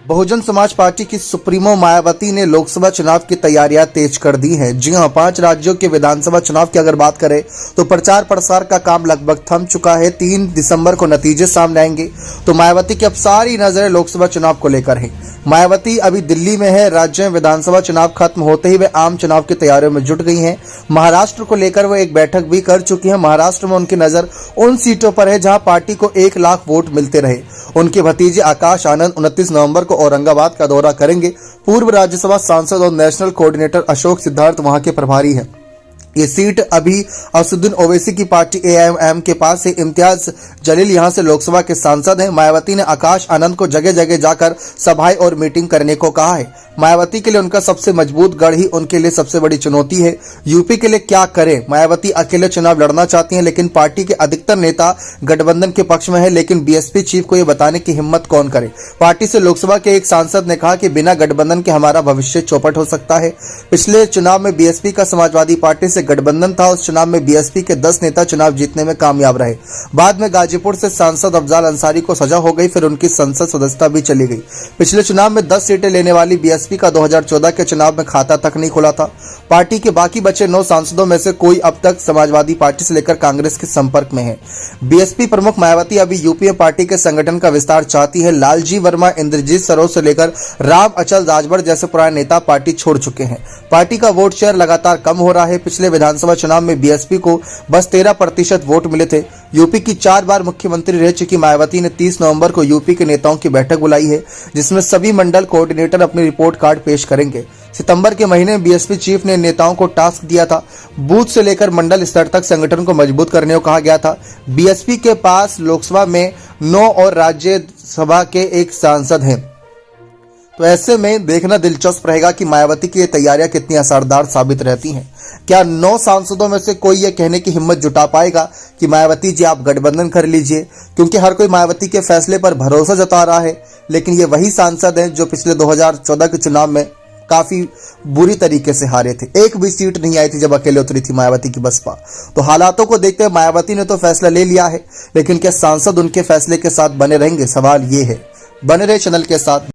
Bahujan Samaj party की supremo Mayawati ने लोकसभा चुनाव की तैयारियां तेज कर दी हैं। जी हां, 5 राज्यों के विधानसभा चुनाव की अगर बात करें तो प्रचार प्रसार का काम लगभग थम चुका है। 3 दिसंबर को नतीजे सामने आएंगे तो मायावती की अब सारी नजरें लोकसभा चुनाव को लेकर हैं। मायावती अभी दिल्ली में है। राज्य में विधानसभा चुनाव खत्म होते ही वे आम चुनाव की तैयारियों में जुट गई हैं। महाराष्ट्र को लेकर वो एक बैठक भी कर चुकी हैं। महाराष्ट्र में उनकी नजर उन सीटों पर है जहां पार्टी को 1 लाख वोट मिलते रहे। उनके भतीजे आकाश आनंद 29 नवंबर को औरंगाबाद का दौरा करेंगे। पूर्व राज्यसभा सांसद और नेशनल कोऑर्डिनेटर अशोक सिद्धार्थ वहां के प्रभारी हैं। ये सीट अभी असदुद्दीन ओवैसी की पार्टी एआईएमआईएम के पास है। इम्तियाज जलील यहां से लोकसभा के सांसद हैं। मायावती ने आकाश आनंद को जगह जगह जाकर सभाएं और मीटिंग करने को कहा है। मायावती के लिए उनका सबसे मजबूत गढ़ ही उनके लिए सबसे बड़ी चुनौती है। यूपी के लिए क्या करें? मायावती अकेले चुनाव लड़ना चाहती हैं, लेकिन पार्टी के अधिकतर नेता गठबंधन के पक्ष में है। लेकिन बीएसपी चीफ को यह बताने की हिम्मत कौन करे? पार्टी से लोकसभा के एक सांसद ने कहा कि बिना गठबंधन के हमारा भविष्य चौपट हो सकता है। पिछले चुनाव में बीएसपी का समाजवादी पार्टी से गठबंधन था। उस चुनाव में बीएसपी के 10 नेता चुनाव जीतने में कामयाब रहे। बाद में गाजीपुर से सांसद अफजाल अंसारी को सजा हो गई, फिर उनकी संसद सदस्यता भी चली गई। पिछले चुनाव में 10 सीटें लेने वाली बीएसपी का 2014 के चुनाव में खाता तक नहीं खुला था। पार्टी के बाकी बचे 9 सांसदों में से कोई अब तक समाजवादी पार्टी से लेकर कांग्रेस के संपर्क में है। बीएसपी प्रमुख मायावती अभी यूपी में पार्टी के संगठन का विस्तार चाहती है। लालजी वर्मा, इंद्रजीत सरोज से लेकर राम अचल राजभर जैसे पुराने नेता पार्टी छोड़ चुके हैं। पार्टी का वोट शेयर लगातार कम हो रहा है। पिछले विधानसभा चुनाव में बीएसपी को बस 13% वोट मिले थे। यूपी की 4 बार मुख्यमंत्री रह चुकी मायावती ने 30 नवंबर को यूपी के नेताओं की बैठक बुलाई है, जिसमें सभी मंडल कोऑर्डिनेटर अपनी रिपोर्ट कार्ड पेश करेंगे। सितंबर के महीने में बीएसपी चीफ ने नेताओं को टास्क दिया था। बूथ से लेकर मंडल स्तर तक संगठन को मजबूत करने को कहा गया था। बीएसपी के पास लोकसभा में 9 और राज्यसभा के 1 सांसद हैं। तो ऐसे में देखना दिलचस्प रहेगा कि मायावती की ये तैयारियां कितनी असरदार साबित रहती हैं। क्या 9 सांसदों में से कोई ये कहने की हिम्मत जुटा पाएगा कि मायावती जी आप गठबंधन कर लीजिए? क्योंकि हर कोई मायावती के फैसले पर भरोसा जता रहा है, लेकिन ये वही सांसद हैं जो पिछले 2014 के चुनाव में काफी बुरी तरीके से हारे थे। एक भी सीट नहीं आई थी जब अकेले उतरी थी मायावती की बसपा। तो हालातों को देखते हुए मायावती ने तो फैसला ले लिया है, लेकिन क्या सांसद उनके फैसले के साथ बने रहेंगे? सवाल ये है। बने रहे चैनल के साथ।